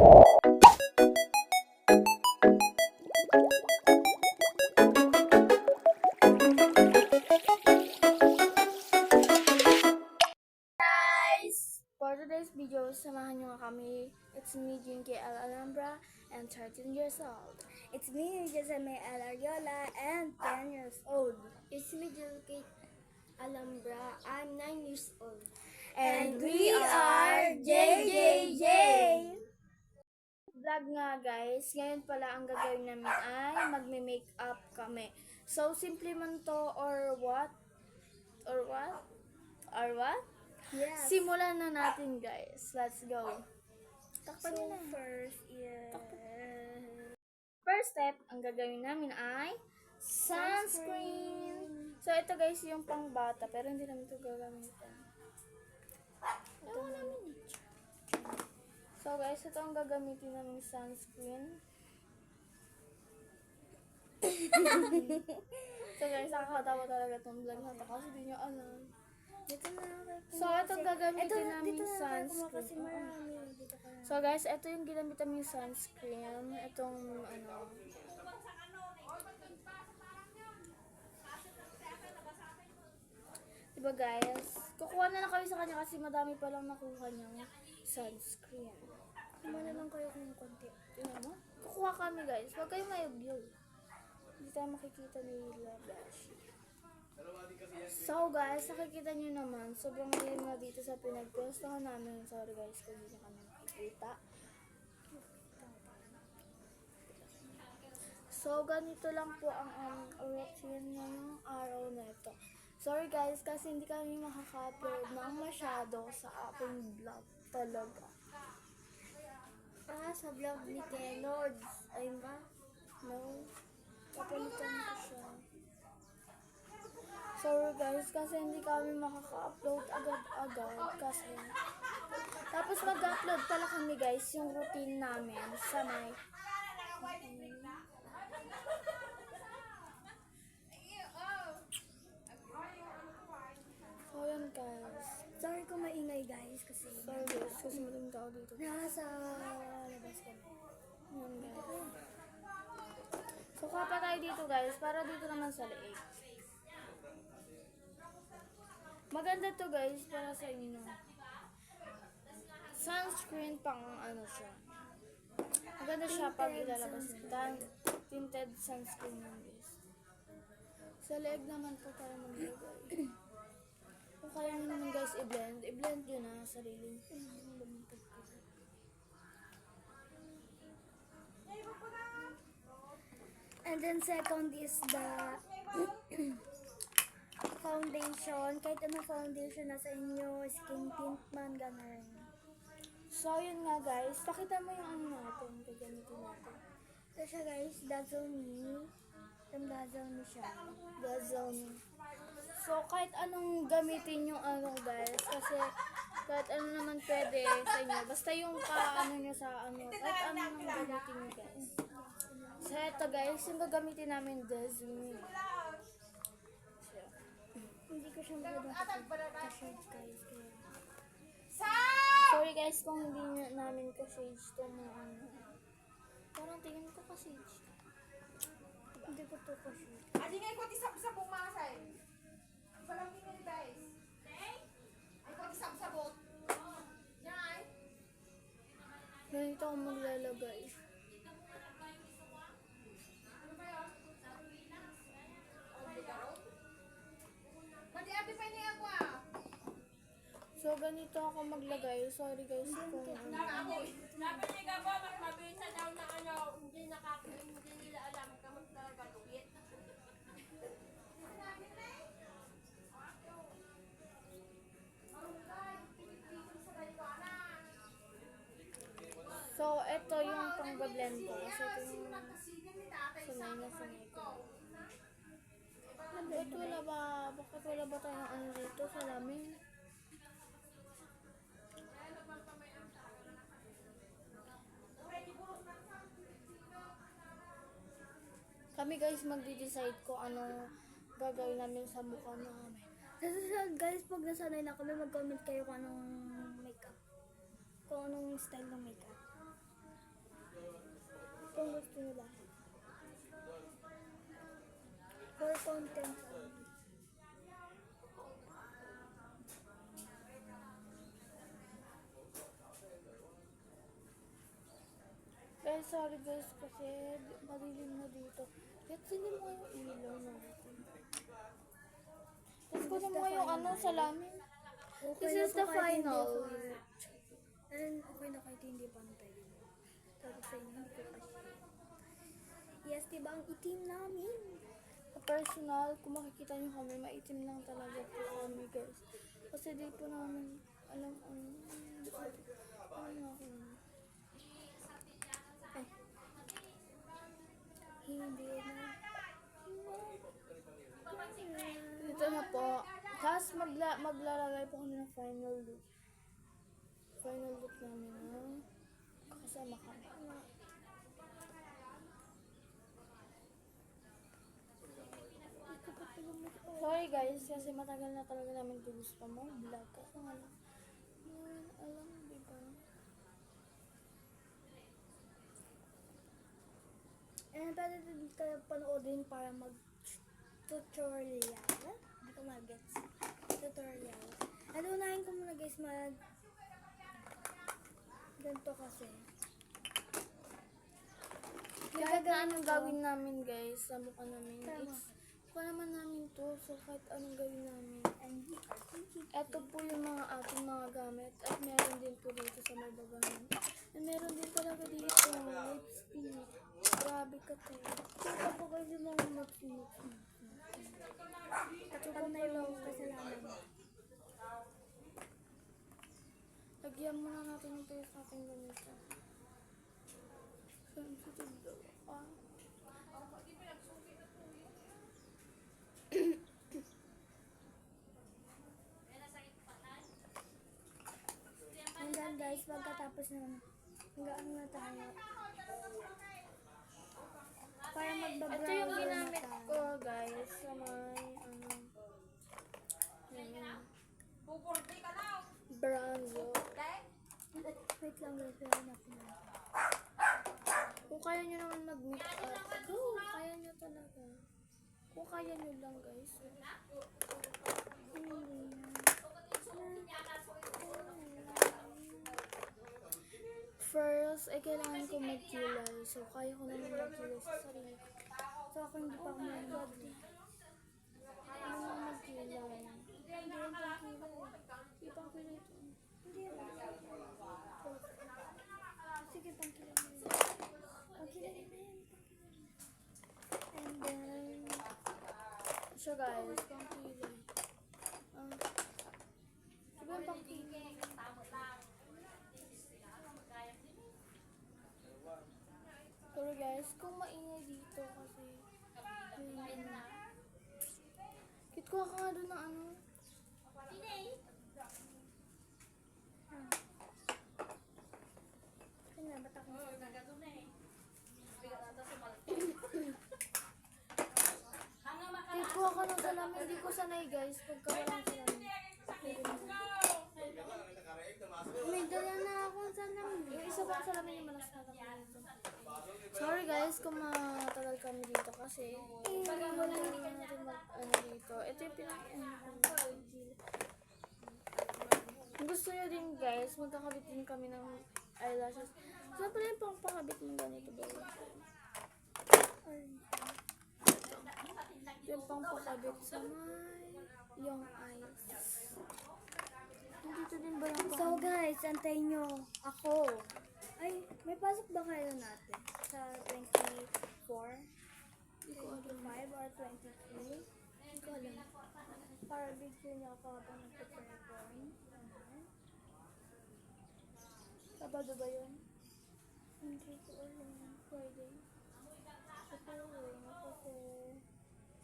For today's video, samahan nyo nga kami. It's me, Jinky L. Alhambra, and 13 years old. It's me, Jessame L. Ariola, and 10 years old. It's me, Jinky Alhambra. I'm 9 years old. And we are JJJ! Vlog nga guys, ngayon pala ang gagawin namin ay magme-makeup kami. So, simple man to or what? Or what? Or what? Yes. Simulan na natin guys. Let's go. Takpan So, nyo na. first Step, ang gagawin namin ay sunscreen. So, ito guys yung pang bata, pero hindi namin ito gagamitin. Ito namin eh. So guys, ito ang gagamitin namin sunscreen. So guys, nakakatawa talaga itong vlog na ito kasi di nyo alam. So, ito gagamitin namin sunscreen. So guys, ito yung ginamit namin sunscreen. Itong ano. Diba guys? Kukuha na lang kayo sa kanya kasi madami pa lang nakuha niyang sunscreen. Kumana lang kayo kung konti. Tingnan mo? Kukuha kami guys. Huwag kayo mayugyo. Hindi tayo makikita ni Labashi. So guys, nakikita nyo naman, sobrang lilim na dito sa pinag-postahan namin. Sorry guys kung hindi kami nakikita. So ganito lang po ang routine ngayong araw na ito. Sorry guys, kasi hindi kami makaka-upload ng masyado sa aking vlog talaga. Sa vlog ni Kenord. Ayun ba? No. Kapalitan ko siya. Sorry guys, kasi hindi kami makaka-upload agad-agad kasi. Tapos mag-upload pala kami guys, yung routine namin sa may So yan guys. Sorry kung maingay guys kasi Sorry guys, kasi maraming tao dito. nasa labas kami. Yan guys. So kapa tayo dito guys, para dito naman sa leeg. Maganda to guys, para sa inyo. Sunscreen pang ano siya. Maganda siya pag ilalabas nyo. Tinted sunscreen yan guys. Sa leeg naman po tayo maglagay. Kung kaya nyo naman guys i-blend nyo na sarili. And then second is the foundation. Kahit anong foundation na sa inyo, skin tint man, gano'n. So yun nga guys, pakita mo yung ano natin, gagamitin natin. Ito siya guys, Dazzle Me. Yung Dazzle Me siya. Dazzle Me. So kahit anong gamitin yung ano guys, kasi kahit ano naman pwede sa inyo. Basta yung ano nyo sa ano, kahit ano nang gamitin nyo guys. So ito guys, yung gagamitin namin Dazzle Me. Hindi ko siya masyadong ka-shade guys. Sorry guys kung hindi nyo namin ka-shade to na ano. Parang tingin ko ka-shade. Hindi ko to ka-shade. Aji nga ikot isab-sab mong masay. Walang tingin guys. Ay ikot isab-sabot. Yan. Ganito ako maglalagay. Madi-abi pa ni ako ah. So ganito ako maglagay. Sorry guys kung ano. Dapat ni Gabo magmabisa daw na ano, hindi nila alam kamot na baluit. So ito yung pang-blend ko. So ito yung sanay na sanay ko. Bakit wala ba tayong ano dito sa lamin? Kami guys magde-decide ko anong gagawin namin sa mukha namin. Sa susunod guys, pag nasanay na kami, mag-comment kayo kung anong makeup. Kung anong style ng makeup. For content. Guys, sorry guys kasi madilim na dito. Kahit sinin mo yung ilaw natin. Tapos kunin mo yung ano, salamin. This is the final. And okay na kahit hindi pantay. Sabi sa inyo, hindi ko kasi. Yes, diba ang itim namin? Sa personal, kung makikita nyo kami, maitim lang talaga po kami guys. Kasi di po namin alam ano. Ano ako. Ay. Hindi na. Dito na po. Tapos maglalagay po kami ng final look. Final look namin na kasama kami. Sorry guys, kasi matagal na talaga namin ito gusto mo. Vlog ka. Alam, di ba? And pwede din kayo panoodin para mag-tutorial. Hindi ko mag-gets. Tutorial. At unahin ko muna guys ganito kasi. Kahit na anong ko. gawin namin guys, sa mukha namin, Tama. mukha naman namin to, so kahit anong gawin namin. And we are thinking. Ito po yung mga ating mga gamit, at meron din po dito sa may bagahan. At meron din talaga dito, lipstick. Grabe ka to. Ito po guys yung mga mag-finish. Ito po na yung kasalanan. Lagyan muna natin yung face natin ganito. Sensitive daw. And then guys, pagkatapos naman, hanggang na tayo. Para magbabrown. Ito yung ginamit ko guys sa may ayan, Pupurti ka na. bronzo. Wait lang guys, hanap na. Kung kaya nyo naman mag-makeup, go! Kaya nyo talaga. Kung kaya nyo lang guys. First, ay kailangan ko magkilay. So, kaya ko naman magkilay sa sarili ko. So ako hindi pa ako mag-vlog. Ano naman magkilay? Hindi yung pangkilay. Hindi pangkilay ito. Hindi ako. Sige, pangkilay mo yun. Pangkilay mo yun. And then, siya guys, pangkilay. Diba yung pangkilay? Pero guys, kung maingay dito kasi, kit ko ka nga doon ng ano. Kaya ba't ako Kit ko ka ng salamin, hindi ko sanay guys, pagka walang salamin. may dala na akong salamin. Yung isa pang salamin yung malasada ko dito. Sorry guys kung matagal kami dito kasi wala natin mag-ano dito. Ito yung Kung gusto nyo din guys, magkakabit din kami ng eyelashes. Saan pala yung pangpakabit mo ganito ba? Yung pangpakabit sa may yung eyes. Dito din ba yung So guys, antayin nyo ako. Ay, may pasok ba kayo natin? Sa 24? 25 or 23? Hindi ko alam. para video niya ako habang nagpe-perform. Sabado ba yun? Hindi ko alam. Friday. Siguro kasi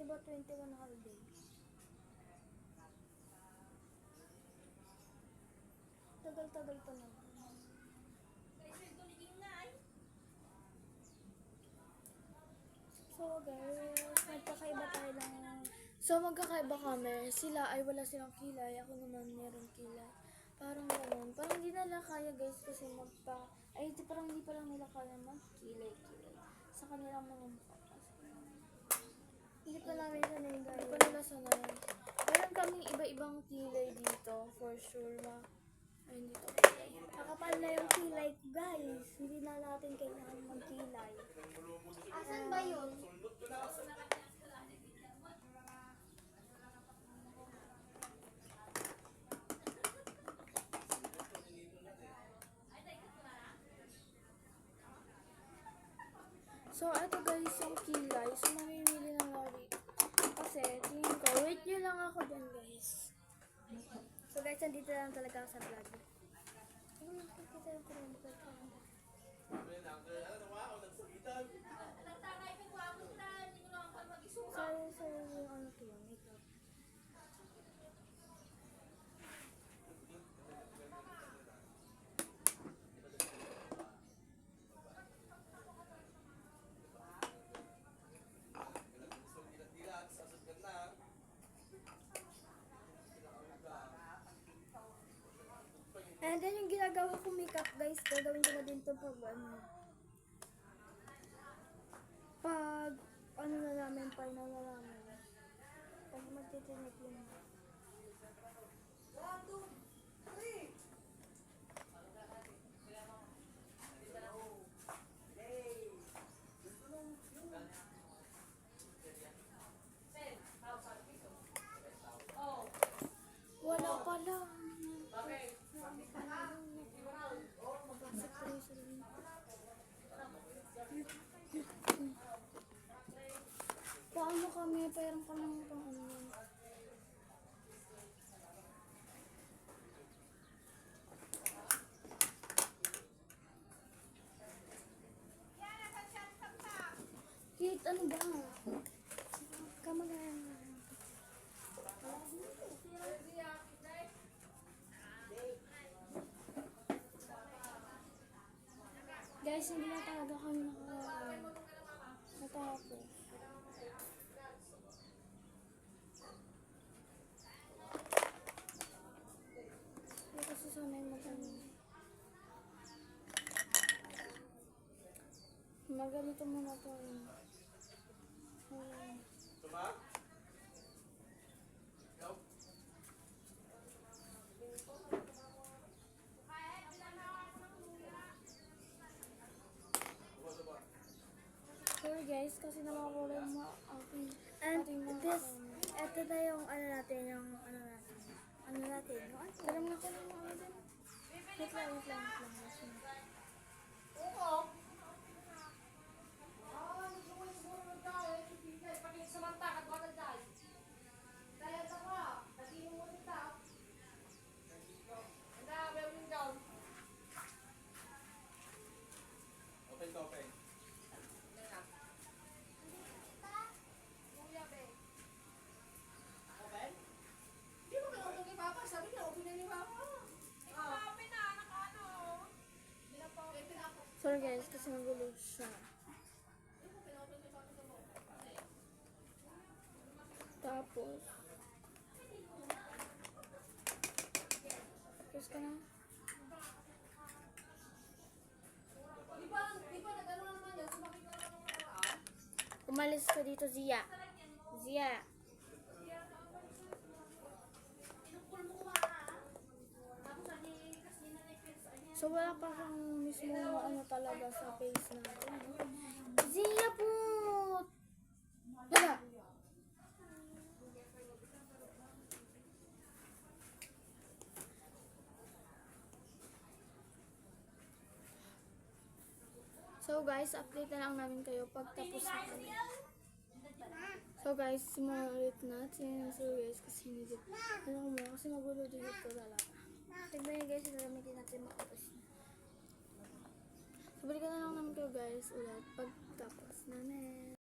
diba 21 holiday? Tagal-tagal pa naman. So guys, magkakaiba tayo lang. So magkakaiba kami. Sila ay wala silang kilay. Ako naman meron kilay. Parang gano'n. Parang hindi nila kaya guys kasi parang hindi pa lang nila kaya magkilay-kilay sa kanilang mga mukha. Hindi pa namin sanay Hindi guys. pa nila sanay. Meron kaming iba-ibang kilay dito, for sure. Ay, hindi to kilay. Nakapal na yung kilay ko guys. Hindi na natin kailangan magkilay. Asan ba yun? So, ito guys, yung kilay. So, mamimili na lari. Kasi, tingin ko, wait nyo lang ako dyan guys. So guys, nandito lang talaga ako sa vlog. Ano nakikita yung chromebook ko? Sorry, yung ano to yung makeup. And then yung ginagawa ko makeup guys, gagawin ko na din to pag ano na namin, final na namin. Pag magtitinig yun. Wala pala. Paano kami? Parang ka lang pang ano. Kate, ano ba? Kamagayan. Guys, hindi na talaga kami natapos. Hindi kasi sanay mag-ano. Maganito muna to eh. Ayan. Sorry guys, kasi nakakulay mo aking And ating mga this, kasama. eto na yung ano natin, yung ano natin. Ano natin, yung ano? Alam na ko ng mga din. Wait lang, wait lang, wait lang. Wait lang. Oo. Nagluway siguro ng tayo. Pag samanta ka, bakit tayo? Dahil sa ka, naging mo nita. Ang dami ang window. Open to open. Kuya, be. Open? Di mo kailangan kay Papa. Sabi niya, open na ni Papa. Open na, nakano. Open ako. Sorry guys, kasi nagulo siya. Tapos, tapos ka na. Di ba nag-ano naman yan? Sumakit na naman ng paraan. Umalis ka dito, Zia. Zia. So, wala pa siyang mismo ano talaga sa face natin. Zia po! Wala. So guys, update na lang namin kayo pag tapos na kami. So guys, simulan ulit natin. So guys, kasi hindi ano mo, kasi magulo dito talaga. Tignan nyo guys, gagamitin natin makapos na. So balikan na lang namin kayo guys ulit pag tapos namin.